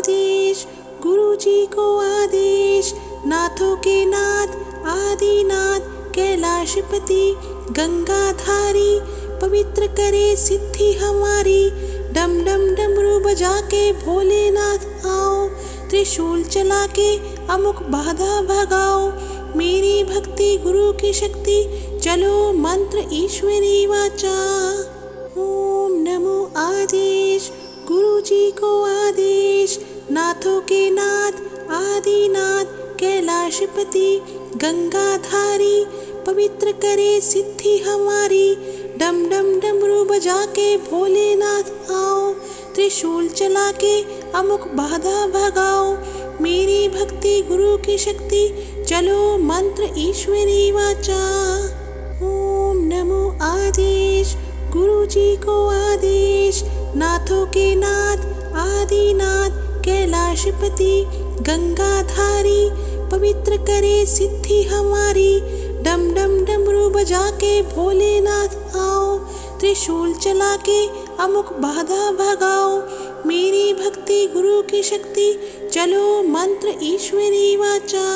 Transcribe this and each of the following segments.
आदेश, गुरु जी को आदेश, नाथों के नाथ आदिनाथ कैलाशपति गंगाधारी, पवित्र करे सिद्धि हमारी। डम डम डमरू बजा के भोलेनाथ आओ, त्रिशूल चला के अमुक बाधा भगाओ। मेरी भक्ति गुरु की शक्ति, चलो मंत्र ईश्वरी वाचा। ओम नमो आदेश, गुरु जी को आदेश, नाथों के नाथ आदिनाथ कैलाशपति गंगाधारी, पवित्र करे सिद्धि हमारी। डम डम डमरू बजा के भोलेनाथ आओ, त्रिशूल चला के अमुक बाधा भगाओ। मेरी भक्ति गुरु की शक्ति, चलो मंत्र ईश्वरी वाचा। ओम नमो आदेश, गुरु जी को आदेश, नाथों के नाथ आदिनाथ कैलाशपति गंगाधारी, पवित्र करे सिद्धि हमारी। डम डम डमरू बजा के भोलेनाथ आओ, त्रिशूल चला के अमुक बाधा भगाओ। मेरी भक्ति गुरु की शक्ति, चलो मंत्र ईश्वरी वाचा।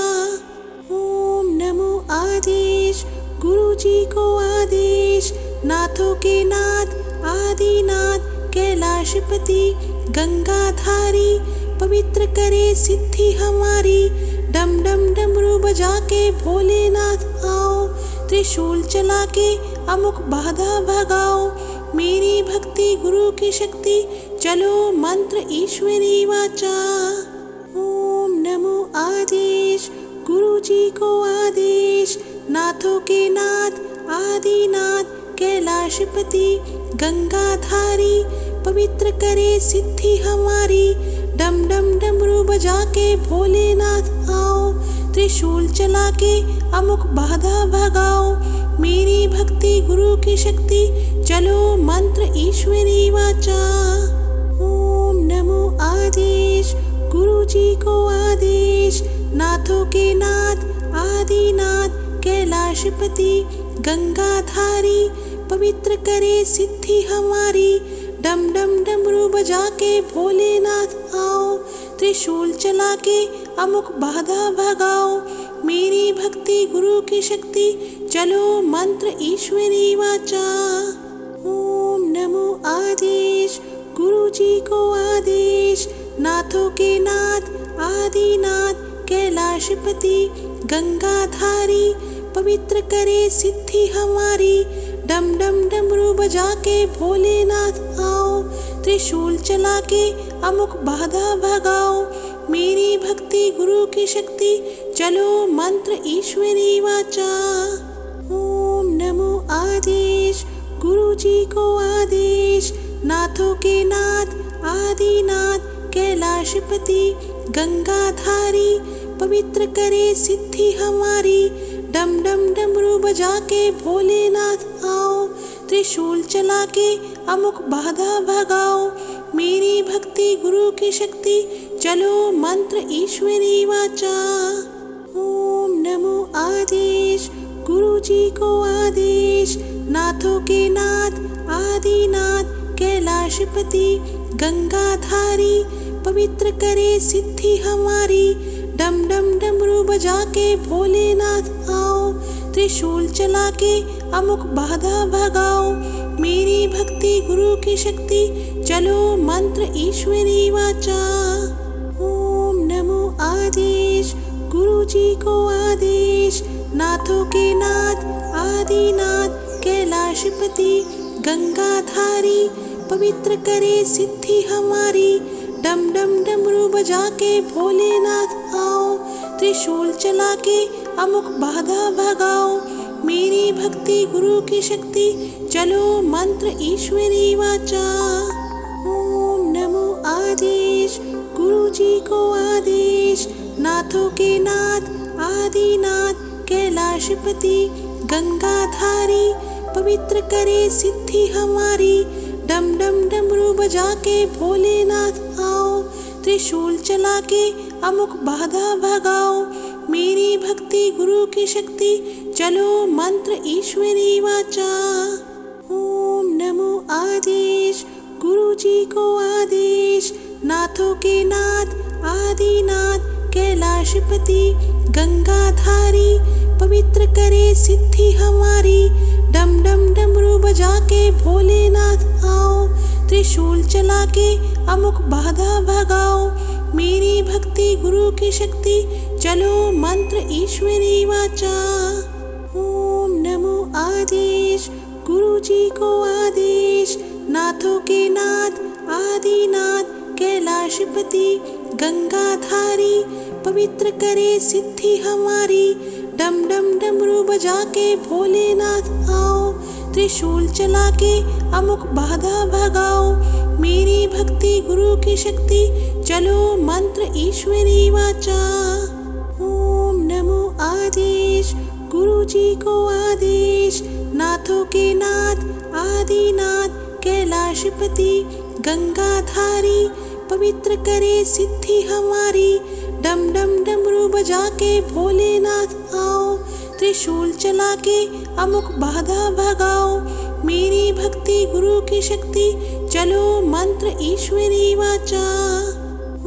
ओम नमो आदेश, गुरु जी को आदेश, नाथों के नाथ आदिनाथ कैलाशपति गंगाधारी, पवित्र करे सिद्धि हमारी। डम डम डमरू बजा के भोलेनाथ आओ, त्रिशूल चला के अमुक बाधा भगाओ। मेरी भक्ति गुरु की शक्ति, चलो मंत्र ईश्वरी वाचा। ओम नमो आदेश, गुरु जी को आदेश, नाथों के नाथ आदिनाथ कैलाशपति गंगाधारी, पवित्र करे सिद्धि हमारी। डम डम डमरू बजा के भोलेनाथ आओ, त्रिशूल चला के अमुक बाधा भगाओ। मेरी भक्ति गुरु की शक्ति, चलो मंत्र ईश्वरी वाचा। ओम नमो आदेश, गुरु जी को आदेश, नाथों के नाथ आदिनाथ कैलाशपति गंगाधारी, पवित्र करे सिद्धि हमारी। डम डम डमरू बजा के भोलेनाथ आओ, त्रिशूल चला के अमुक बाधा भगाओ। मेरी भक्ति गुरु की शक्ति, चलो मंत्र ईश्वरी वाचा। ओम नमो आदेश, गुरु जी को आदेश, नाथों के नाथ आदिनाथ कैलाशपति गंगाधारी, पवित्र करे सिद्धि हमारी। डम डम डमरू बजा के भोलेनाथ आओ, त्रिशूल चला के अमुक बाधा भगाओ। मेरी भक्ति गुरु की शक्ति, चलो मंत्र ईश्वरी वाचा। ओम नमो आदेश, गुरु जी को आदेश, नाथों के नाथ आदिनाथ कैलाशपति गंगाधारी, पवित्र करे सिद्धि हमारी। डम डम डमरू बजा के भोलेनाथ आओ, त्रिशूल चला के अमुक बाधा भगाओ। मेरी भक्ति गुरु की शक्ति, चलो मंत्र ईश्वरी वाचा। ओम नमो आदेश, गुरु जी को आदेश, नाथों के नाथ आदिनाथ कैलाशपति गंगाधारी, पवित्र करे सिद्धि हमारी। डम डम डमरू बजा के भोलेनाथ आओ, त्रिशूल चला के अमुक बाधा भगाओ। मेरी भक्ति गुरु की शक्ति, चलो मंत्र ईश्वरी वाचा। ओम नमो आदेश, गुरु जी को आदेश, नाथों के नाथ आदिनाथ कैलाशपति गंगाधारी, पवित्र करे सिद्धि हमारी। डम डम डमरू बजा के भोलेनाथ आओ, त्रिशूल चला के अमुक बाधा भगाओ। मेरी भक्ति गुरु की शक्ति, चलो मंत्र ईश्वरी वाचा। ओम नमो आदेश, गुरु जी को आदेश, नाथों के नाथ आदिनाथ कैलाशपति गंगाधारी, पवित्र करे सिद्धि हमारी। डम डम डमरू बजा के भोलेनाथ आओ, त्रिशूल चला के अमुक बाधा भगाओ। मेरी भक्ति गुरु की शक्ति, चलो मंत्र ईश्वरी वाचा। ओम नमो आदेश, गुरु जी को आदेश, नाथों के नाथ आदिनाथ कैलाशपति गंगाधारी पवित्र करे सिद्धि हमारी। डम डम डमरू बजा के भोलेनाथ आओ, त्रिशूल चला के अमुक बाधा भगाओ। मेरी भक्ति गुरु की शक्ति, चलो मंत्र ईश्वरी वाचा। ओम नमो आदेश, गुरु जी को आदेश। नाथों के नाथ आदिनाथ कैलाशपति गंगाधारी पवित्र करे सिद्धि हमारी। डम डम डमरू बजा के भोलेनाथ आओ, त्रिशूल चला के अमुक बाधा भगाओ। मेरी भक्ति गुरु की शक्ति, चलो मंत्र ईश्वरी वाचा। ओम नमो आदेश, गुरु जी को आदेश। नाथों के नाथ आदिनाथ कैलाशपति गंगाधारी पवित्र करे सिद्धि हमारी। डम डम डमरू बजा के भोलेनाथ आओ, त्रिशूल चला के अमुक बाधा भगाओ। मेरी भक्ति गुरु की शक्ति, चलो मंत्र ईश्वरी वाचा।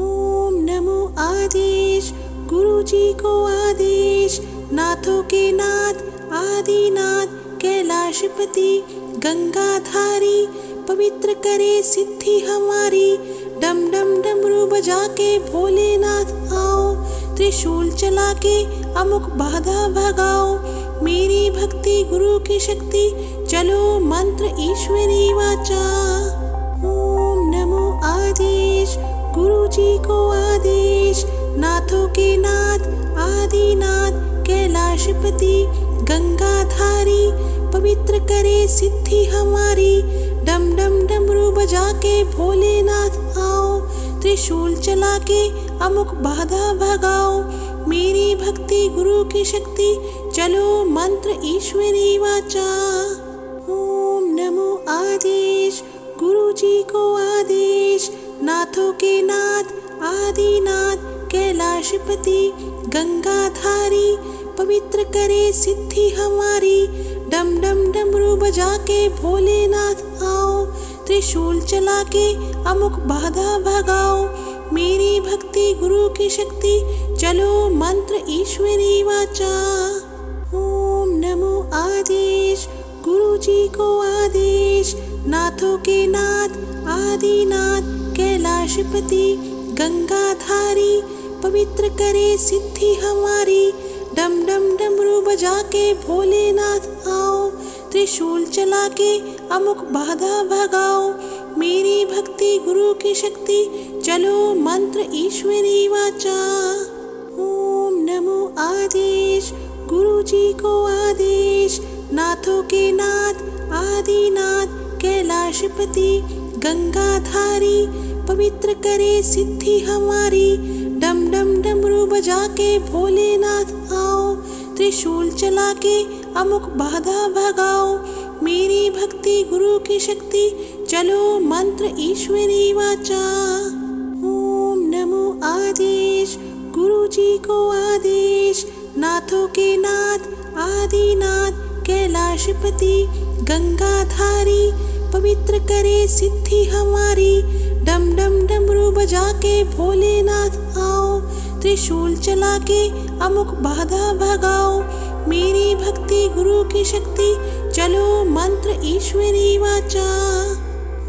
ओम नमो आदेश, गुरु जी को आदेश। नाथों के नाथ आदिनाथ कैलाशपति गंगाधारी पवित्र करे सिद्धि हमारी। डम डम डमरू बजा के भोलेनाथ आओ, त्रिशूल चला के अमुक बाधा भगाओ। मेरी भक्ति गुरु की शक्ति, चलो मंत्र ईश्वरी वाचा। ओम नमो आदेश, गुरु जी को आदेश। नाथों के नाथ आदिनाथ कैलाशपति गंगाधारी पवित्र करे सिद्धि हमारी। डम डम डमरू बजा के भोलेनाथ आओ, त्रिशूल चला के अमुक बाधा भगाओ। मेरी भक्ति गुरु की शक्ति, चलो मंत्र ईश्वरी वाचा। ओम नमो आदेश, गुरु जी को आदेश। नाथों के नाथ आदिनाथ कैलाशपति गंगाधारी पवित्र करे सिद्धि हमारी। डम डम डमरू बजा के भोलेनाथ आओ, त्रिशूल चला के अमुक बाधा भगाओ। मेरी भक्ति गुरु की शक्ति, चलो मंत्र ईश्वरी वाचा। ओम नमो आदेश, गुरु जी को आदेश। नाथों के नाथ आदिनाथ कैलाशपति गंगाधारी पवित्र करे सिद्धि हमारी। डम डम डमरू बजा के भोलेनाथ आओ, त्रिशूल चला के अमुक बाधा भगाओ। मेरी भक्ति गुरु की शक्ति, चलो मंत्र ईश्वरी वाचा। ओम नमो आदेश, गुरु जी को आदेश। नाथों के नाथ आदिनाथ कैलाशपति गंगाधारी पवित्र करे सिद्धि हमारी। डम डम डमरू बजा के भोलेनाथ आओ, त्रिशूल चला के अमुक बाधा भगाओ। मेरी भक्ति गुरु की शक्ति, चलो मंत्र ईश्वरी वाचा। ओम नमो आदेश, गुरु जी को आदेश। नाथों के नाथ आदिनाथ कैलाशपति गंगाधारी पवित्र करे सिद्धि हमारी। डम डम डमरू बजा के भोलेनाथ आओ, त्रिशूल चला के अमुक बाधा भगाओ। मेरी भक्ति गुरु की शक्ति, चलो मंत्र ईश्वरी वाचा।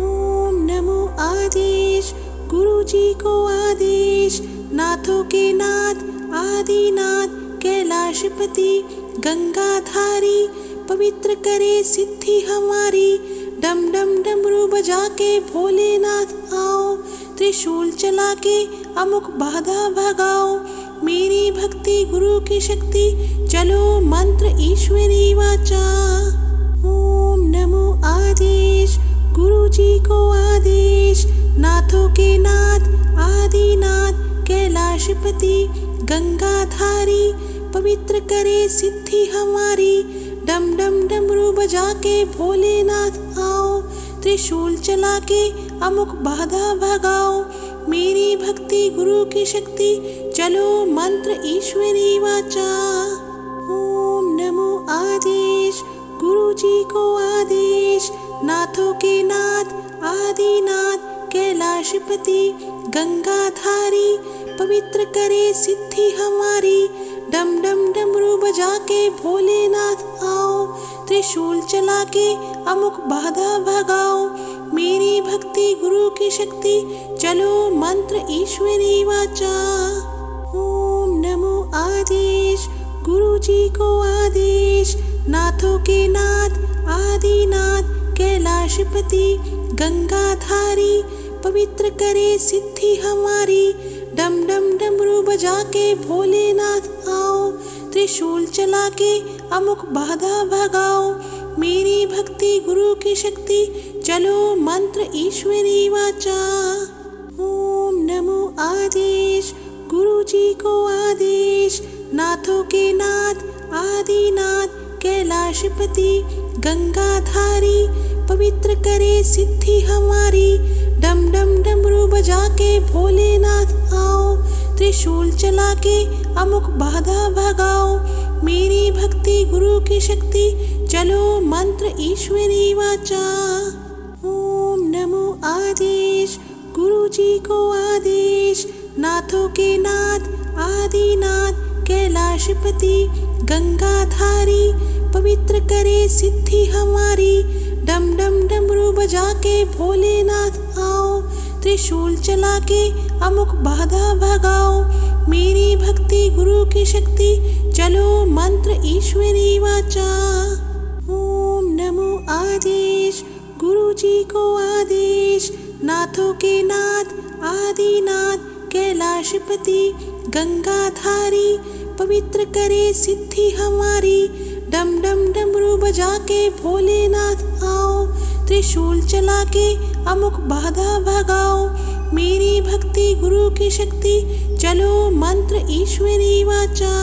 ओम नमो आदेश, गुरु जी को आदेश। नाथों के नाथ आदिनाथ कैलाशपति गंगाधारी पवित्र करे सिद्धि हमारी। डम डम डमरू बजा के भोलेनाथ आओ, त्रिशूल चला के अमुक बाधा भगाओ। मेरी भक्ति गुरु की शक्ति, चलो मंत्र ईश्वरी वाचा। ओम नमो आदेश, गुरु जी को आदेश। नाथों के नाथ आदिनाथ कैलाशपति गंगाधारी पवित्र करे सिद्धि हमारी। डम डम डमरू बजा के भोलेनाथ आओ, त्रिशूल चला के अमुक बाधा भगाओ। मेरी भक्ति गुरु की शक्ति, चलो मंत्र ईश्वरी वाचा। ओम नमो आदेश, गुरु जी को आदेश। नाथों के नाथ आदिनाथ कैलाशपति गंगाधारी पवित्र करे सिद्धि हमारी। डम डम डमरू बजा के भोलेनाथ आओ, त्रिशूल चला के अमुक बाधा भगाओ। मेरी भक्ति गुरु की शक्ति, चलो मंत्र ईश्वरी वाचा। ओम नमो आदेश, गुरु जी को आदेश। नाथों के नाथ आदिनाथ कैलाशपति गंगाधारी पवित्र करे सिद्धि हमारी। डम डम डमरू बजा के भोलेनाथ आओ, त्रिशूल चला के अमुक बाधा भगाओ। मेरी भक्ति गुरु की शक्ति, चलो मंत्र ईश्वरी वाचा। ओम नमो आदेश, गुरु जी को आदेश। नाथों के नाथ आदिनाथ कैलाशपति गंगाधारी पवित्र करे सिद्धि हमारी। डम डम डमरू बजा के भोलेनाथ आओ, त्रिशूल चला के अमुक बाधा भगाओ। मेरी भक्ति गुरु की शक्ति, चलो मंत्र ईश्वरी वाचा। ओम नमो आदेश, गुरु जी को आदेश। नाथों के नाथ आदिनाथ कैलाशपति गंगाधारी पवित्र करे सिद्धि हमारी। डम डम डमरू बजा के भोलेनाथ आओ, त्रिशूल चला के अमुक बाधा भगाओ। मेरी भक्ति गुरु की शक्ति, चलो मंत्र ईश्वरी वाचा। ओम नमो आदेश, गुरु जी को आदेश। नाथों के नाथ आदिनाथ कैलाशपति गंगाधारी पवित्र करे सिद्धि हमारी। डम डम डमरू बजा के भोलेनाथ आओ, त्रिशूल चला के अमुक बाधा भगाओ। मेरी भक्ति गुरु की शक्ति, चलो मंत्र ईश्वरी वाचा।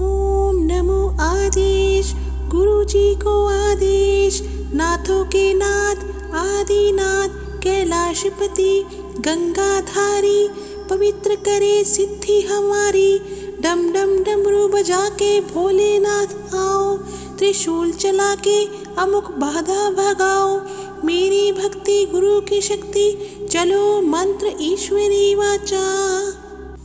ओम नमो आदेश, गुरु जी को आदेश। नाथों के नाथ आदिनाथ कैलाशपति गंगाधारी पवित्र करे सिद्धि हमारी। डम डम डमरू बजा के भोलेनाथ आओ, त्रिशूल चला के अमुक बाधा भगाओ। मेरी भक्ति गुरु की शक्ति, चलो मंत्र ईश्वरी वाचा।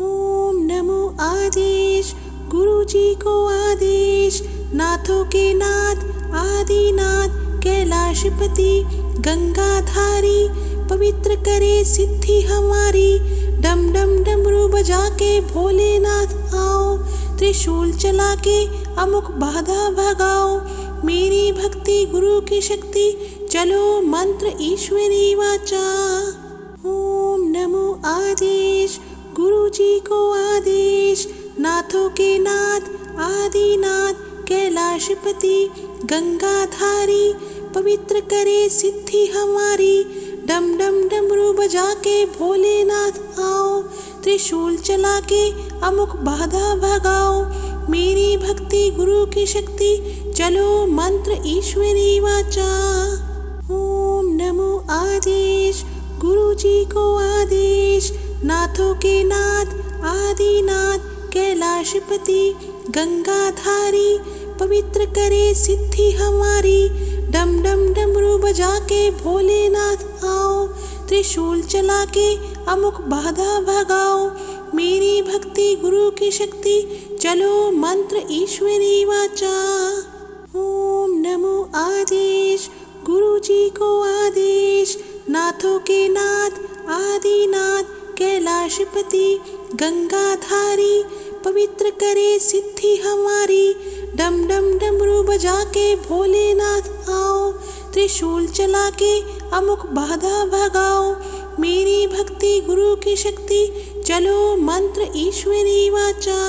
ओम नमो आदेश, गुरु जी को आदेश। नाथों के नाथ आदिनाथ कैलाशपति गंगाधारी पवित्र करे सिद्धि हमारी। डम डम डमरू बजा के भोलेनाथ आओ, त्रिशूल चला के अमुक बाधा भगाओ। मेरी भक्ति गुरु की शक्ति, चलो मंत्र ईश्वरी वाचा। ओम नमो आदेश, गुरु जी को आदेश। नाथों के नाथ आदिनाथ कैलाशपति गंगाधारी पवित्र करे सिद्धि हमारी। डम डम डमरू बजा के भोलेनाथ आओ, त्रिशूल चला के अमुक बाधा भगाओ। मेरी भक्ति गुरु की शक्ति, चलो मंत्र ईश्वरी वाचा। ओम नमो आदेश, गुरु जी को आदेश। नाथों के नाथ आदिनाथ कैलाशपति गंगाधारी पवित्र करे सिद्धि हमारी। डम डम डमरू बजा के भोलेनाथ आओ, त्रिशूल चला के अमुक बाधा भगाओ। मेरी भक्ति गुरु की शक्ति, चलो मंत्र ईश्वरी वाचा। ओम नमो आदेश, गुरु जी को आदेश। नाथों के नाथ आदिनाथ कैलाशपति गंगाधारी पवित्र करे सिद्धि हमारी। डम डम डमरू बजा के भोलेनाथ आओ, त्रिशूल चला के अमुक बाधा भगाओ। मेरी भक्ति गुरु की शक्ति, चलो मंत्र ईश्वरी वाचा।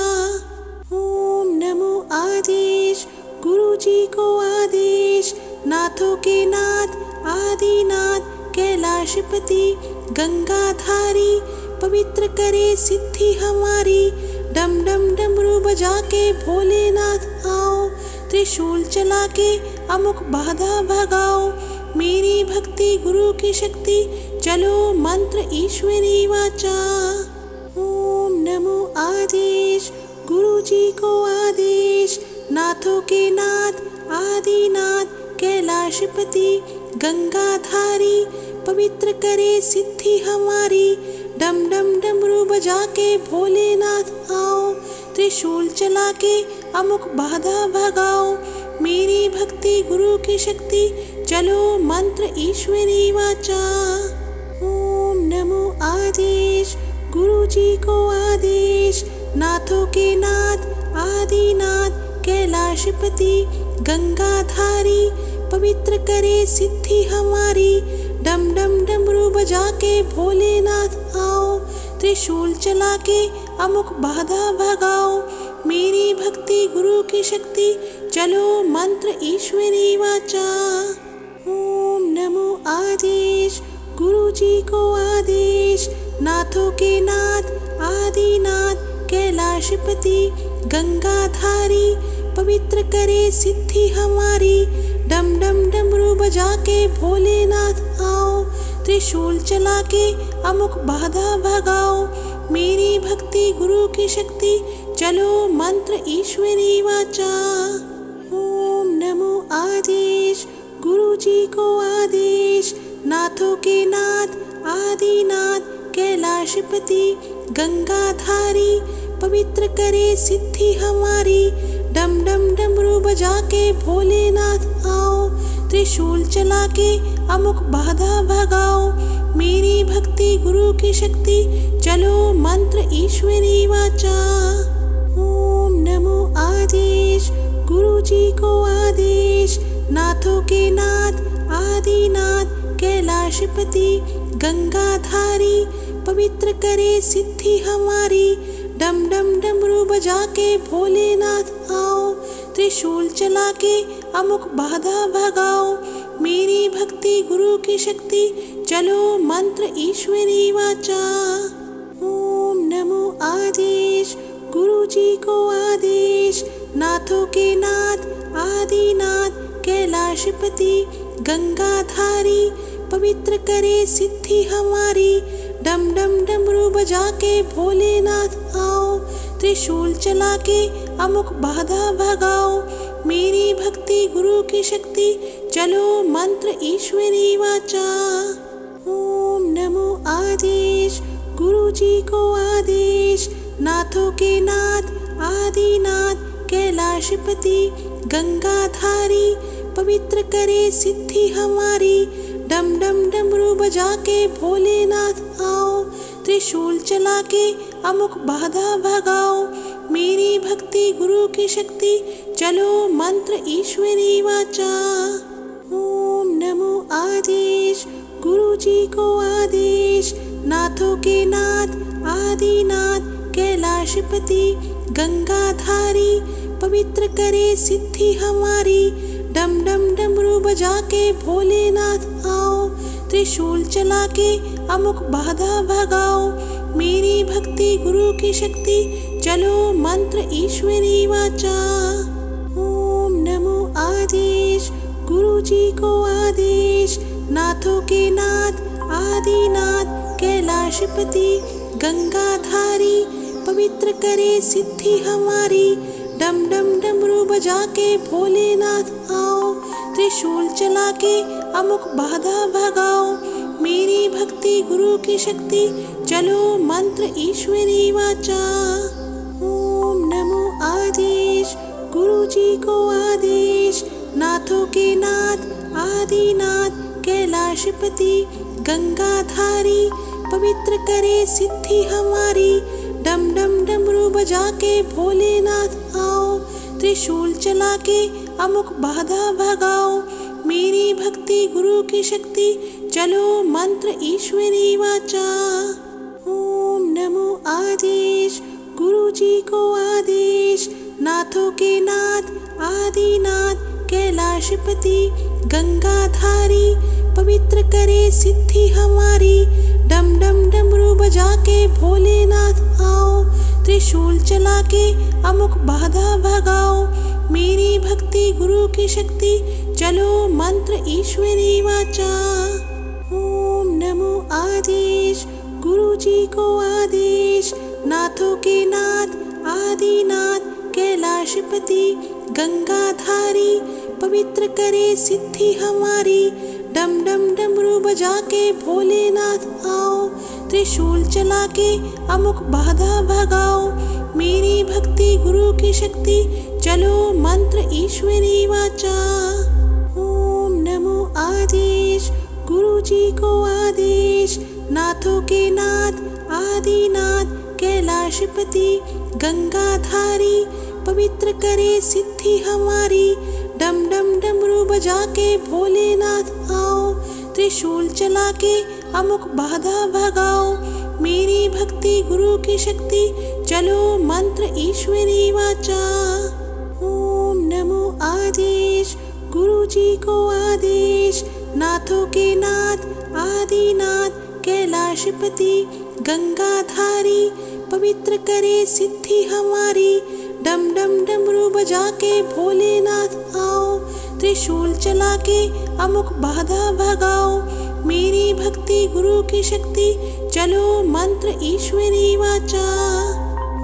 ओम नमो आदेश, गुरु जी को आदेश। नाथों के नाथ आदिनाथ कैलाशपति गंगाधारी पवित्र करे सिद्धि हमारी। डम डम डमरू बजा के भोलेनाथ आओ, त्रिशूल चला के अमुक बाधा भगाओ। मेरी भक्ति गुरु की शक्ति, चलो मंत्र ईश्वरी वाचा। ओम नमो आदेश, गुरु जी को आदेश। नाथों के नाथ आदिनाथ कैलाशपति गंगाधारी पवित्र करे सिद्धि हमारी। डम डम डमरू बजा के भोलेनाथ आओ, त्रिशूल चला के अमुक बाधा भगाओ। मेरी भक्ति गुरु की शक्ति, चलो मंत्र ईश्वरी वाचा। ओम नमो आदेश, गुरु जी को आदेश। नाथों के नाथ आदिनाथ, कैलाशपति गंगाधारी, पवित्र करे सिद्धि हमारी। डम डम डमरू बजा के भोलेनाथ आओ, त्रिशूल चला के अमुक बाधा भगाओ। मेरी भक्ति गुरु की शक्ति, चलो मंत्र ईश्वरी वाचा। ओम नमो आदेश, गुरु जी को आदेश। नाथों के नाथ आदिनाथ, कैलाशपति गंगाधारी, पवित्र करे सिद्धि हमारी। डम डम डमरू बजा के भोलेनाथ आओ, त्रिशूल चला के अमुक बाधा भगाओ। मेरी भक्ति गुरु की शक्ति, चलो मंत्र ईश्वरी वाचा। ओम नमो आदेश, गुरु जी को आदेश। नाथों के नाथ आदिनाथ, कैलाशपति गंगाधारी, पवित्र करे सिद्धि हमारी। डम डम डमरू बजा के भोलेनाथ आओ, त्रिशूल चला के अमुक बाधा भगाओ। मेरी भक्ति गुरु की शक्ति, चलो मंत्र ईश्वरी वाचा। ओम नमो आदेश, गुरु जी को आदेश। नाथों के नाथ आदिनाथ, कैलाशपति गंगाधारी, पवित्र करे सिद्धि हमारी। डम डम डमरू बजा के भोलेनाथ आओ, त्रिशूल चला के अमुक बाधा भगाओ। मेरी भक्ति गुरु की शक्ति, चलो मंत्र ईश्वरी वाचा। ओम नमो आदेश, गुरु जी को आदेश। नाथों के नाथ आदिनाथ, कैलाशपति गंगाधारी, पवित्र करे सिद्धि हमारी। डम डम डमरू बजा के भोलेनाथ आओ, त्रिशूल चला के अमुक बाधा भगाओ। मेरी भक्ति गुरु की शक्ति, चलो मंत्र ईश्वरी वाचा। ओम नमो आदेश, गुरु जी को आदेश। नाथों के नाथ आदिनाथ, कैलाशपति गंगाधारी, पवित्र करे सिद्धि हमारी। डम डम डमरू बजा के भोलेनाथ आओ, त्रिशूल चला के अमुक बाधा भगाओ। मेरी भक्ति गुरु की शक्ति, चलो मंत्र ईश्वरी वाचा। ओम नमो आदेश, गुरु जी को आदेश। नाथों के नाथ आदिनाथ, कैलाशपति गंगाधारी, पवित्र करे सिद्धि हमारी। डम डम डमरू बजा के भोलेनाथ आओ, त्रिशूल चला के अमुक बाधा भगाओ। मेरी भक्ति गुरु की शक्ति, चलो मंत्र ईश्वरी वाचा। ओम नमो आदेश, गुरु जी को आदेश। नाथों के नाथ आदिनाथ, कैलाशपति गंगाधारी, पवित्र करे सिद्धि हमारी। डम डम डमरू बजा के भोलेनाथ आओ, त्रिशूल चला के अमुक बाधा भगाओ। मेरी भक्ति गुरु की शक्ति, चलो मंत्र ईश्वरी वाचा। ओम नमो आदेश, गुरु जी को आदेश। नाथों के नाथ आदिनाथ, कैलाशपति गंगाधारी, पवित्र करे सिद्धि हमारी। डम डम डमरू बजा के भोलेनाथ आओ, त्रिशूल चला के अमुक बाधा भगाओ। मेरी भक्ति गुरु की शक्ति, चलो मंत्र ईश्वरी वाचा। ओम नमो आदेश, गुरु जी को आदेश। नाथों के नाथ आदिनाथ, कैलाशपति गंगाधारी, पवित्र करे सिद्धि हमारी। डम डम डमरू बजा के भोलेनाथ आओ, त्रिशूल चला के अमुक बाधा भगाओ। मेरी भक्ति गुरु की शक्ति, चलो मंत्र ईश्वरी वाचा। ओम नमो आदेश, गुरु जी को आदेश। नाथों के नाथ आदिनाथ, कैलाशपति गंगाधारी, पवित्र करे सिद्धि हमारी। डम डम डमरू बजा के भोलेनाथ आओ, त्रिशूल चला के अमुक बाधा भगाओ, मेरी भक्ति गुरु की शक्ति, चलो मंत्र ईश्वरी वाचा। ओम नमो आदेश, गुरु जी को आदेश, नाथों के नाथ आदिनाथ, कैलाशपति गंगाधारी, पवित्र करे सिद्धि हमारी, डम डम डमरू बजा के भोलेनाथ आओ, त्रिशूल चला के अमुक बाधा भगाओ, मेरी भक्ति गुरु की शक्ति, चलो मंत्र ईश्वरी वाचा। ओम नमो आदेश, गुरु जी को आदेश, नाथों के नाथ आदिनाथ, कैलाशपति गंगाधारी, पवित्र करे सिद्धि हमारी, डम डम डमरू बजा के भोलेनाथ आओ, त्रिशूल चला के अमुक बाधा भगाओ, मेरी भक्ति गुरु की शक्ति, चलो मंत्र ईश्वरी वाचा।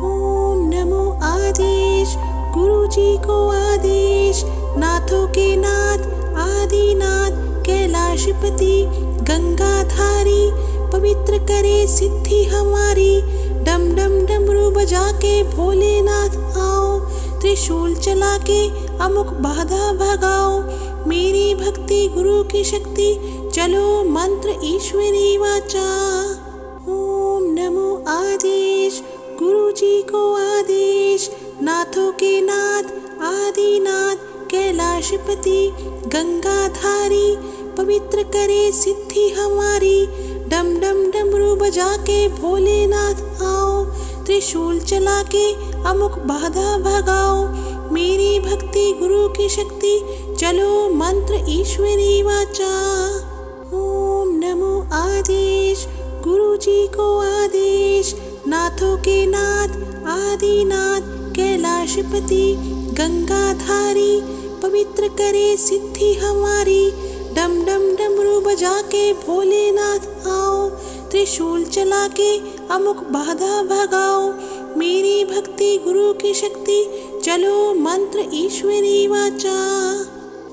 ओम नमो आदेश, गुरु जी को आदेश, नाथों के नाथ आदिनाथ, कैलाशपति गंगाधारी, पवित्र करे सिद्धि हमारी, डम डम डमरू बजा के भोलेनाथ आओ, त्रिशूल चला के अमुक बाधा भगाओ, मेरी भक्ति गुरु की शक्ति, चलो मंत्र ईश्वरी वाचा। ओम नमो आदेश, गुरु जी को आदेश, नाथों के नाथ आदिनाथ, कैलाशपति गंगाधारी, पवित्र करे सिद्धि हमारी, डम डम डमरू बजा के भोलेनाथ आओ, त्रिशूल चला के अमुक बाधा भगाओ, मेरी भक्ति गुरु की शक्ति, चलो मंत्र ईश्वरी वाचा। ओम नमो आदेश, गुरु जी को आदेश, नाथों के नाथ आदिनाथ, कैलाशपति गंगाधारी, पवित्र करे सिद्धि हमारी, डम डम डमरू बजा के भोलेनाथ आओ, त्रिशूल चला के अमुक बाधा भगाओ, मेरी भक्ति गुरु की शक्ति, चलो मंत्र ईश्वरी वाचा।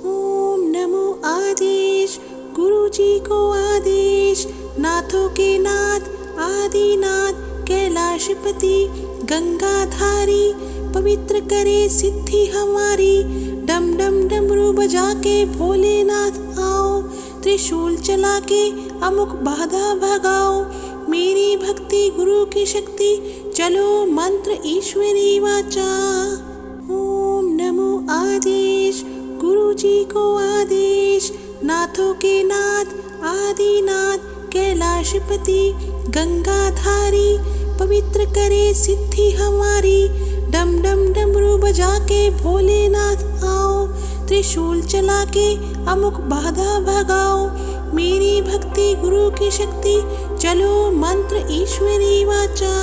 ओम नमो आदेश, गुरु जी को आदेश, नाथों के नाथ आदिनाथ, कैलाशपति गंगाधारी, पवित्र करे सिद्धि हमारी, डम डम डमरू बजा के भोलेनाथ आओ, त्रिशूल चला के अमुक बाधा भगाओ, मेरी भक्ति गुरु की शक्ति, चलो मंत्र ईश्वरी वाचा। ओम नमो आदेश, गुरु जी को आदेश, नाथों के नाथ आदिनाथ, कैलाशपति गंगाधारी, पवित्र करे सिद्धि हमारी, डम डम डमरू बजा के भोलेनाथ आओ, त्रिशूल चला के अमुक बाधा भगाओ, मेरी भक्ति गुरु की शक्ति, चलो मंत्र ईश्वरी वाचा।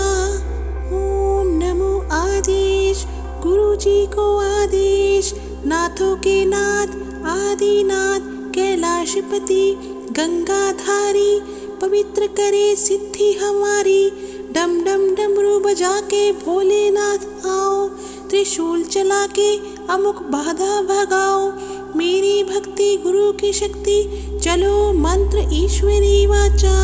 ओम नमो आदेश, गुरु जी को आदेश, नाथों के नाथ आदिनाथ, कैलाशपति गंगाधारी, पवित्र करे सिद्धि हमारी, डम डम डमरू बजा के भोलेनाथ आओ, त्रिशूल चला के अमुक बाधा भगाओ, मेरी भक्ति गुरु की शक्ति, चलो मंत्र ईश्वरी वाचा।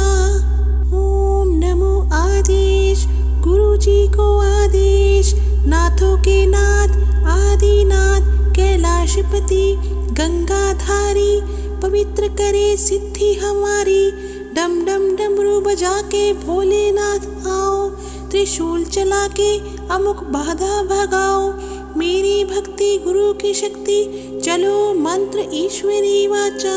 ओम नमो आदेश, गुरु जी को आदेश, नाथों के नाथ आदिनाथ, कैलाशपति गंगाधारी, पवित्र करे सिद्धि हमारी, डम डम डमरू बजा के भोलेनाथ आओ, त्रिशूल चला के अमुक बाधा भगाओ, मेरी भक्ति गुरु की शक्ति, चलो मंत्र ईश्वरी वाचा।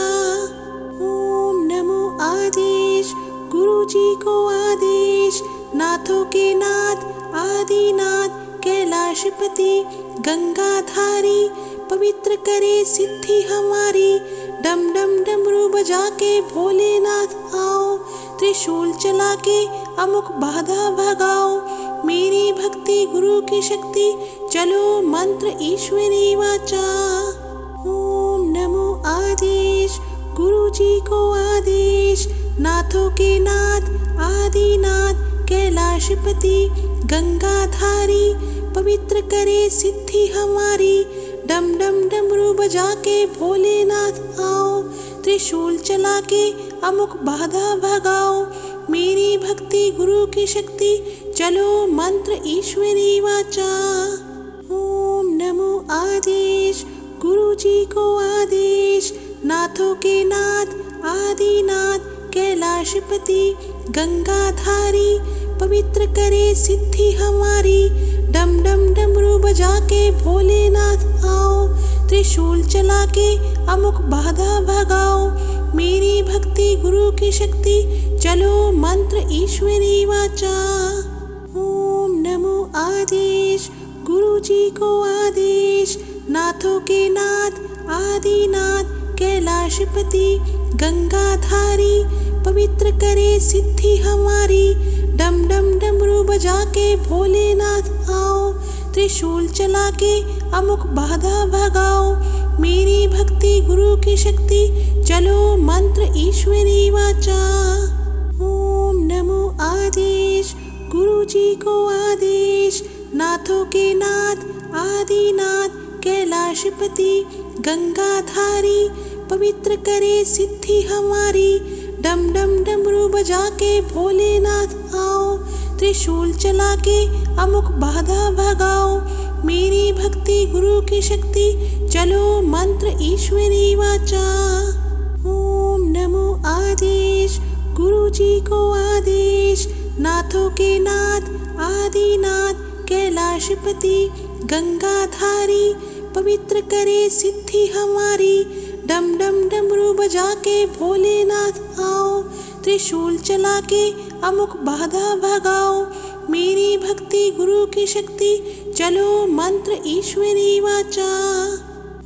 ओम नमो आदेश, गुरु जी को आदेश, नाथों के नाथ आदिनाथ, कैलाशपति गंगाधारी, पवित्र करे सिद्धि हमारी, डम डम डमरू बजा के भोलेनाथ आओ, त्रिशूल चला के अमुक बाधा भगाओ, मेरी भक्ति गुरु की शक्ति, चलो मंत्र ईश्वरी वाचा। ओम नमो आदेश, गुरु जी को आदेश, नाथों के नाथ आदिनाथ, कैलाशपति गंगाधारी, पवित्र करे सिद्धि हमारी, डम डम डमरू बजा के भोलेनाथ आओ, त्रिशूल चला के अमुक बाधा भगाओ। मेरी भक्ति गुरु की शक्ति, चलो मंत्र ईश्वरी वाचा। ओम नमो आदेश, गुरु जी को आदेश। नाथों के नाथ आदिनाथ, कैलाशपति गंगाधारी, पवित्र करे सिद्धि हमारी। डम डम डमरू बजा के भोलेनाथ आओ, त्रिशूल चला के अमुक बाधा भगाओ। मेरी भक्ति गुरु की शक्ति, चलो मंत्र ईश्वरी वाचा। ओम नमो आदेश, गुरु जी को आदेश। नाथों के नाथ आदिनाथ, कैलाशपति गंगाधारी, पवित्र करे सिद्धि हमारी। डम डम डमरू बजा के भोलेनाथ आओ, त्रिशूल चला के अमुक बाधा भगाओ। मेरी भक्ति गुरु की शक्ति, चलो मंत्र ईश्वरी वाचा। ओम नमो आदेश, गुरु जी को आदेश। नाथों के नाथ आदिनाथ, कैलाशपति गंगाधारी, पवित्र करे सिद्धि हमारी। डम डम डमरू बजा के भोलेनाथ आओ, त्रिशूल चला के अमुक बाधा भगाओ। मेरी भक्ति गुरु की शक्ति, चलो मंत्र ईश्वरी वाचा। ओम नमो आदेश, गुरु जी को आदेश। नाथों के नाथ आदिनाथ, कैलाशपति गंगाधारी, पवित्र करे सिद्धि हमारी। डम डम डमरू बजा के भोलेनाथ आओ, त्रिशूल चला के अमुक बाधा भगाओ। मेरी भक्ति गुरु की शक्ति, चलो मंत्र ईश्वरी वाचा।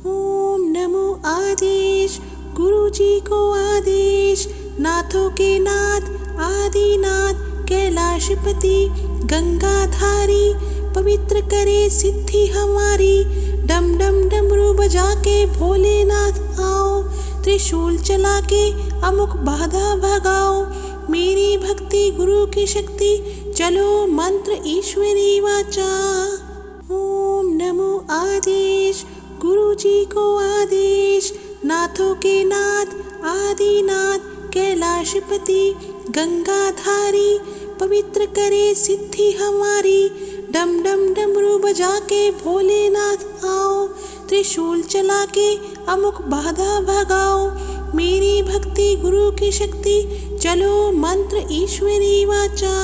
ओम नमो आदेश, गुरु जी को आदेश। नाथों के नाथ आदिनाथ, कैलाशपति गंगाधारी, पवित्र करे सिद्धि हमारी। डम डम डमरू बजा के भोलेनाथ आओ, त्रिशूल चला के अमुक बाधा भगाओ। मेरी भक्ति गुरु की शक्ति, चलो मंत्र ईश्वरी वाचा। ओम नमो आदेश, गुरु जी को आदेश। नाथों के नाथ आदिनाथ, कैलाशपति गंगाधारी, पवित्र करे सिद्धि हमारी। डम डम डमरू बजा के भोलेनाथ आओ, त्रिशूल चला के अमुक बाधा भगाओ। मेरी भक्ति गुरु की शक्ति, चलो मंत्र ईश्वरी वाचा।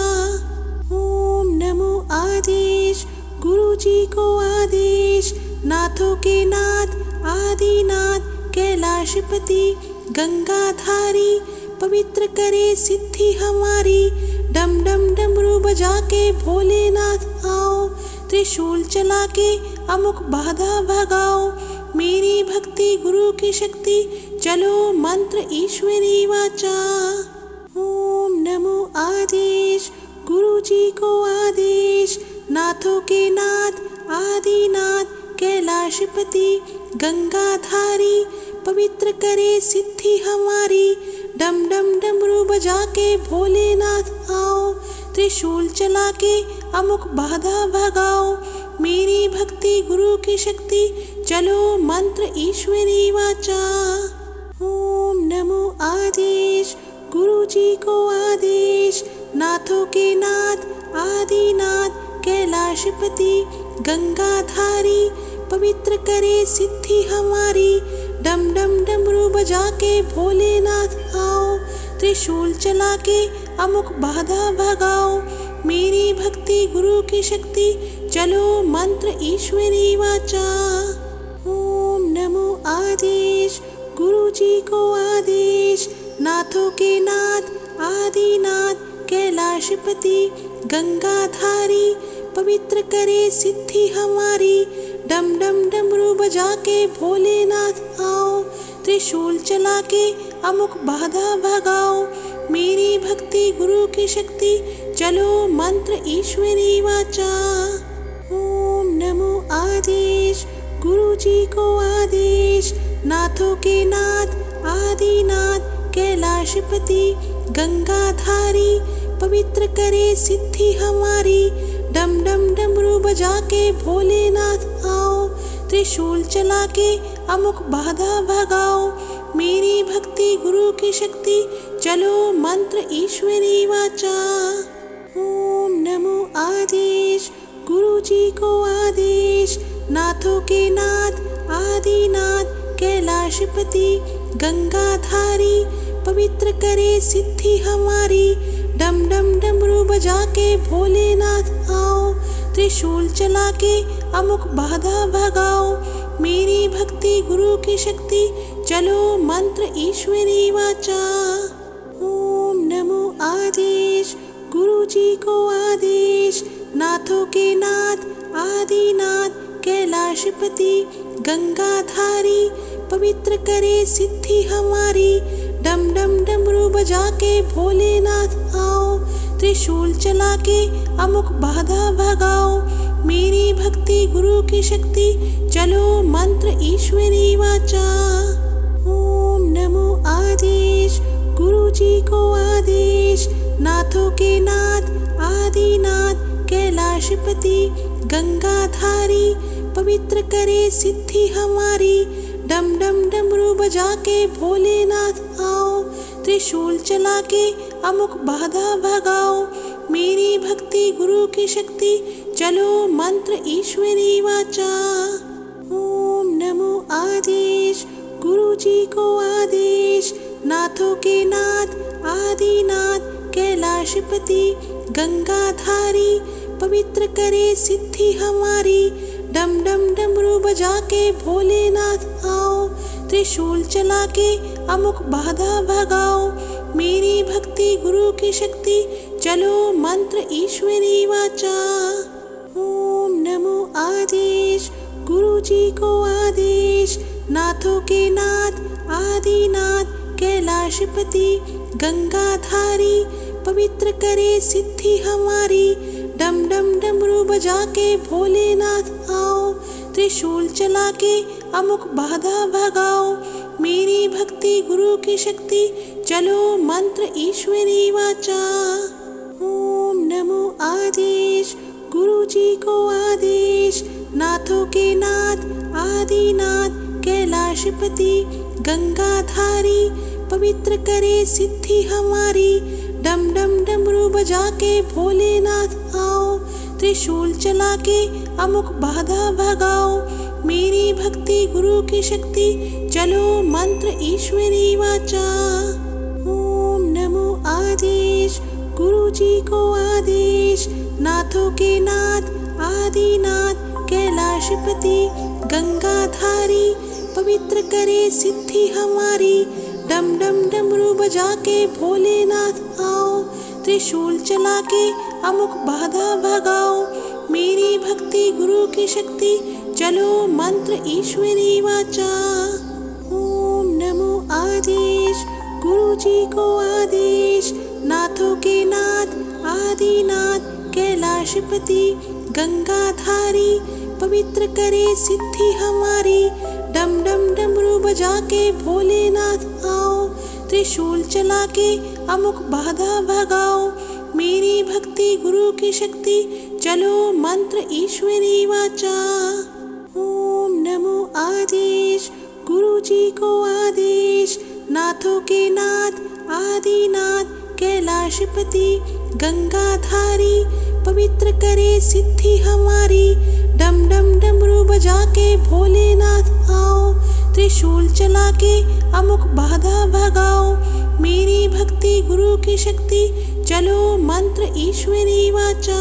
ओम नमो आदेश, गुरु जी को आदेश। नाथों के नाथ आदिनाथ, कैलाशपति गंगाधारी, पवित्र करे सिद्धि हमारी। डम डम डमरू बजा के भोलेनाथ आओ, त्रिशूल चला के अमुक बाधा भगाओ। मेरी भक्ति गुरु की शक्ति, चलो मंत्र ईश्वरी वाचा। ओम नमो आदेश, गुरु जी को आदेश। नाथों के नाथ आदिनाथ, कैलाशपति गंगाधारी, पवित्र करे सिद्धि हमारी। डम डम डमरू बजा के भोलेनाथ आओ, त्रिशूल चला के अमुक बाधा भगाओ। मेरी भक्ति गुरु की शक्ति, चलो मंत्र ईश्वरी वाचा। ओम नमो आदेश, गुरु जी को आदेश। नाथों के नाथ आदिनाथ, कैलाशपति गंगाधारी, पवित्र करे सिद्धि हमारी। डम डम डमरू बजा के भोलेनाथ आओ, त्रिशूल चला के अमुक बाधा भगाओ। मेरी भक्ति गुरु की शक्ति, चलो मंत्र ईश्वरी वाचा। ओम नमो आदेश, गुरु जी को आदेश। नाथों के नाथ आदिनाथ, कैलाशपति गंगाधारी, पवित्र करे सिद्धि हमारी। डम डम डमरू बजा के भोलेनाथ आओ, त्रिशूल चला के अमुक बाधा भगाओ। मेरी भक्ति गुरु की शक्ति, चलो मंत्र ईश्वरी वाचा। ओम नमो आदेश, गुरु जी को आदेश। नाथों के नाथ आदिनाथ, कैलाशपति गंगाधारी, पवित्र करे सिद्धि हमारी। डम डम डमरू बजा के भोलेनाथ आओ, त्रिशूल चला के अमुक बाधा भगाओ। मेरी भक्ति गुरु की शक्ति, चलो मंत्र ईश्वरी वाचा। ओम नमो आदेश, गुरु जी को आदेश, नाथों के नाथ आदिनाथ कैलाशपति गंगाधारी, पवित्र करे सिद्धि हमारी। डम डम डमरू बजा के भोलेनाथ आओ, त्रिशूल चला के अमुक बाधा भगाओ। मेरी भक्ति गुरु की शक्ति, चलो मंत्र ईश्वरी वाचा। ओम नमो आदेश, गुरु जी को आदेश, नाथों के नाथ आदिनाथ कैलाशपति गंगाधारी, पवित्र करे सिद्धि हमारी। डम डम डमरू बजा के भोलेनाथ आओ, त्रिशूल चला के अमुक बाधा भगाओ। मेरी भक्ति गुरु की शक्ति, चलो मंत्र ईश्वरी वाचा। ओम नमो आदेश, गुरु जी को आदेश, नाथों के नाथ आदिनाथ कैलाशपति गंगाधारी, पवित्र करे सिद्धि हमारी। डम डम डमरू बजा के भोलेनाथ आओ, त्रिशूल चला के अमुक बाधा भगाओ। मेरी भक्ति गुरु की शक्ति, चलो मंत्र ईश्वरी वाचा। ओम नमो आदेश, गुरु जी को आदेश, नाथों के नाथ आदिनाथ कैलाशपति गंगाधारी, पवित्र करे सिद्धि हमारी। डम डम डमरू बजा के भोलेनाथ आओ, त्रिशूल चला के अमुक बाधा भगाओ। मेरी भक्ति गुरु की शक्ति, चलो मंत्र ईश्वरी वाचा। ओम नमो आदेश, गुरु जी को आदेश, नाथों के नाथ आदिनाथ कैलाशपति गंगाधारी, पवित्र करे सिद्धि हमारी। डम डम डमरू बजा के भोलेनाथ आओ, त्रिशूल चला के अमुक बाधा भगाओ। मेरी भक्ति गुरु की शक्ति, चलो मंत्र ईश्वरी वाचा। ओम नमो आदेश, गुरु जी को आदेश, नाथों के नाथ आदिनाथ कैलाशपति गंगाधारी, पवित्र करे सिद्धि हमारी। डम डम डमरू बजा के भोलेनाथ आओ, त्रिशूल चला के अमुक बाधा भगाओ। मेरी भक्ति गुरु की शक्ति, चलो मंत्र ईश्वरी वाचा। ओम नमो आदेश, गुरु जी को आदेश, नाथों के नाथ आदिनाथ कैलाशपति गंगाधारी, पवित्र करे सिद्धि हमारी। डम डम डमरू बजा के भोलेनाथ आओ, त्रिशूल चला के अमुक बाधा भगाओ। मेरी भक्ति गुरु की शक्ति, चलो मंत्र ईश्वरी वाचा। ओम नमो आदेश, गुरु जी को आदेश, नाथों के नाथ आदिनाथ कैलाशपति गंगाधारी, पवित्र करे सिद्धि हमारी। डम डम डमरू बजा के भोलेनाथ आओ, त्रिशूल चला के अमुक बाधा भगाओ। मेरी भक्ति गुरु की शक्ति, चलो मंत्र ईश्वरी वाचा। ओम नमो आदेश, गुरु जी को आदेश, नाथों के नाथ आदिनाथ कैलाशपति गंगाधारी, पवित्र करे सिद्धि हमारी। डम डम डमरू बजा के भोलेनाथ आओ, त्रिशूल चला के अमुक बाधा भगाओ। मेरी भक्ति गुरु की शक्ति, चलो मंत्र ईश्वरी वाचा।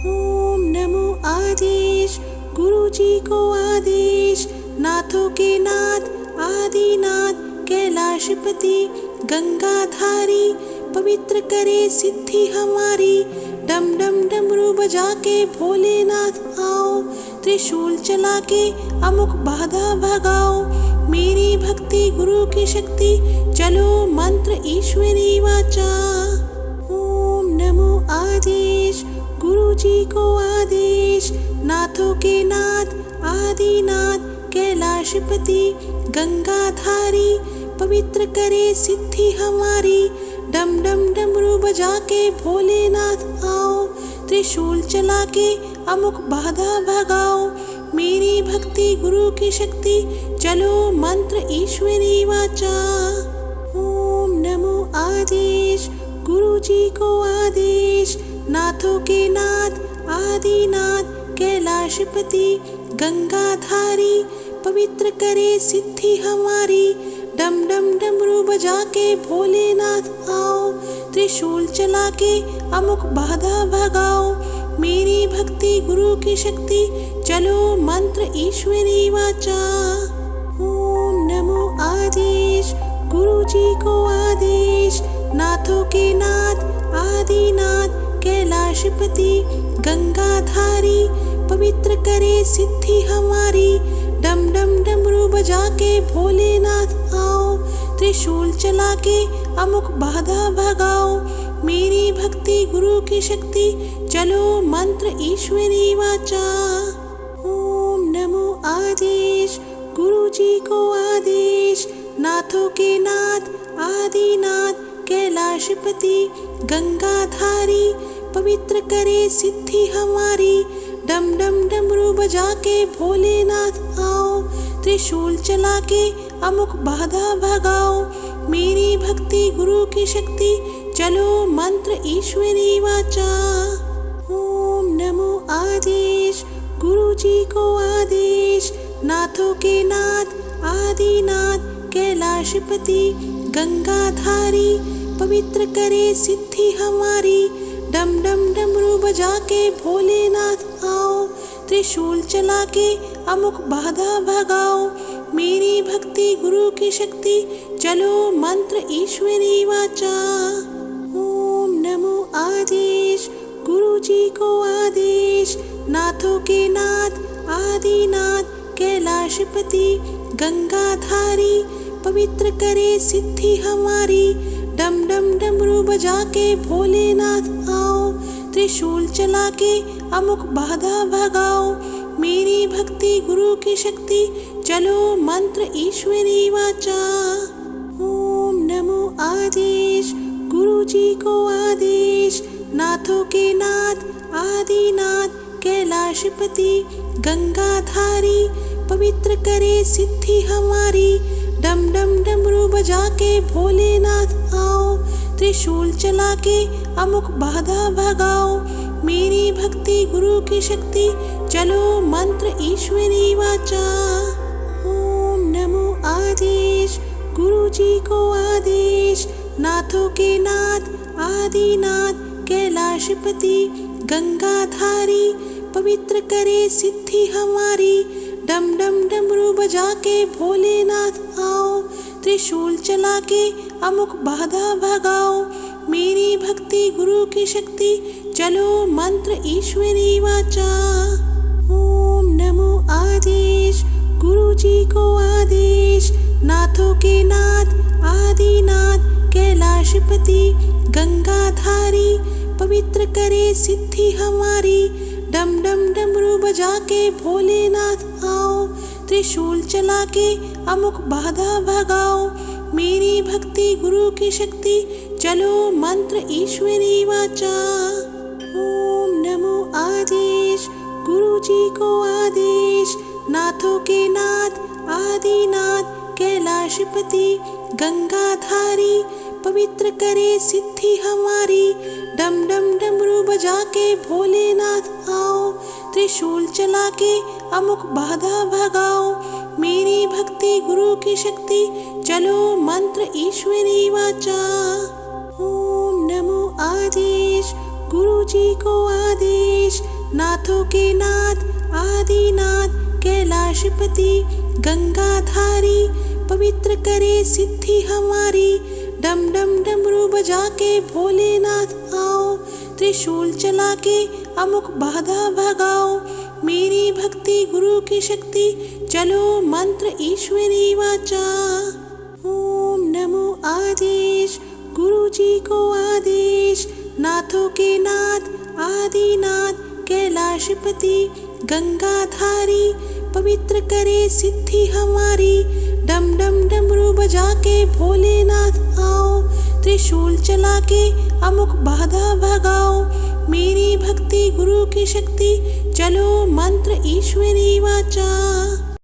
ओम नमो आदेश, गुरु जी को आदेश, नाथों के नाथ आदिनाथ कैलाशपति गंगाधारी, पवित्र करे सिद्धि हमारी। डम डम डमरू बजा के भोलेनाथ आओ, त्रिशूल चला के अमुक बाधा भगाओ। मेरी भक्ति गुरु की शक्ति, चलो मंत्र ईश्वरी वाचा। ओम नमो आदेश, गुरु जी को आदेश, नाथों के नाथ आदिनाथ कैलाशपति गंगाधारी, पवित्र करे सिद्धि हमारी। डम डम डमरू बजा के भोलेनाथ आओ, त्रिशूल चला के अमुक बाधा भगाओ। मेरी भक्ति गुरु की शक्ति, चलो मंत्र ईश्वरी वाचा। ओम नमो आदेश, गुरु जी को आदेश, नाथों के नाथ आदिनाथ कैलाशपति गंगाधारी, पवित्र करे सिद्धि हमारी। डम डम डमरू बजा के भोलेनाथ आओ, त्रिशूल चला के अमुक बाधा भगाओ। मेरी भक्ति गुरु की शक्ति, चलो मंत्र ईश्वरी वाचा। ओम नमो आदेश, गुरु जी को आदेश, नाथों के नाथ आदिनाथ कैलाशपति गंगाधारी, पवित्र करे सिद्धि हमारी। डम डम डमरू बजा के भोलेनाथ आओ, त्रिशूल चला के अमुक बाधा भगाओ। मेरी भक्ति गुरु की शक्ति, चलो मंत्र ईश्वरी वाचा। ओम नमो आदेश, गुरु जी को आदेश, नाथों के नाथ आदिनाथ कैलाशपति गंगाधारी, पवित्र करे सिद्धि हमारी। डम डम डमरू बजा के भोलेनाथ आओ, त्रिशूल चला के अमुक बाधा भगाओ। मेरी भक्ति गुरु की शक्ति, चलो मंत्र ईश्वरी वाचा। ओम नमो आदेश, गुरु जी को आदेश, नाथों के नाथ आदिनाथ कैलाशपति गंगाधारी, पवित्र करे सिद्धि हमारी। डम डम डमरू बजा के भोलेनाथ आओ, त्रिशूल चला के अमुक बाधा भगाओ। मेरी भक्ति गुरु की शक्ति, चलो मंत्र ईश्वरी वाचा। ओम नमो आदेश, गुरु जी को आदेश, नाथों के नाथ आदिनाथ कैलाशपति गंगाधारी, पवित्र करे सिद्धि हमारी। डम डम डमरू बजा के भोलेनाथ आओ, त्रिशूल चला के अमुक बाधा भगाओ। मेरी भक्ति गुरु की शक्ति, चलो मंत्र ईश्वरी वाचा। ओम नमो आदेश, गुरु जी को आदेश, नाथों के नाथ आदिनाथ कैलाशपति गंगाधारी, पवित्र करे सिद्धि हमारी। डम डम डमरू बजा के भोलेनाथ आओ, त्रिशूल चला के अमुक बाधा भगाओ। मेरी भक्ति गुरु की शक्ति, चलो मंत्र ईश्वरी वाचा। ओम नमो आदेश, गुरु जी को आदेश, नाथों के नाथ आदिनाथ कैलाशपति गंगाधारी, पवित्र करे सिद्धि हमारी। डम डम डमरू बजा के भोलेनाथ आओ, त्रिशूल चला के अमुक बाधा भगाओ। मेरी भक्ति गुरु की शक्ति, चलो मंत्र ईश्वरी वाचा। ओम नमो आदेश, गुरु जी को आदेश, नाथों के नाथ आदिनाथ कैलाशपति गंगाधारी, पवित्र करे सिद्धि हमारी। डम डम डमरू बजा के भोलेनाथ आओ, त्रिशूल चला के अमुक बाधा भगाओ। मेरी भक्ति गुरु की शक्ति, चलो मंत्र ईश्वरी वाचा। ओम नमो आदेश, गुरु जी को आदेश, नाथों के नाथ आदिनाथ कैलाशपति गंगाधारी, पवित्र करे सिद्धि हमारी। डम डम डमरू बजा के भोलेनाथ आओ, त्रिशूल चला के अमुक बाधा भगाओ। मेरी भक्ति गुरु की शक्ति, चलो मंत्र ईश्वरी वाचा। ओम नमो आदेश, गुरु जी को आदेश, नाथों के नाथ आदिनाथ कैलाशपति गंगाधारी, पवित्र करे सिद्धि हमारी। डम डम डमरू बजा के भोलेनाथ आओ, त्रिशूल चला के अमुक बाधा भगाओ। मेरी भक्ति गुरु की शक्ति, चलो मंत्र ईश्वरी वाचा। ओम नमो आदेश, गुरु जी को आदेश, नाथों के नाथ आदिनाथ कैलाशपति गंगाधारी, पवित्र करे सिद्धि हमारी। डम डम डमरू बजा के भोलेनाथ आओ, त्रिशूल चला के अमुक बाधा भगाओ। मेरी भक्ति गुरु की शक्ति, चलो मंत्र ईश्वरी वाचा।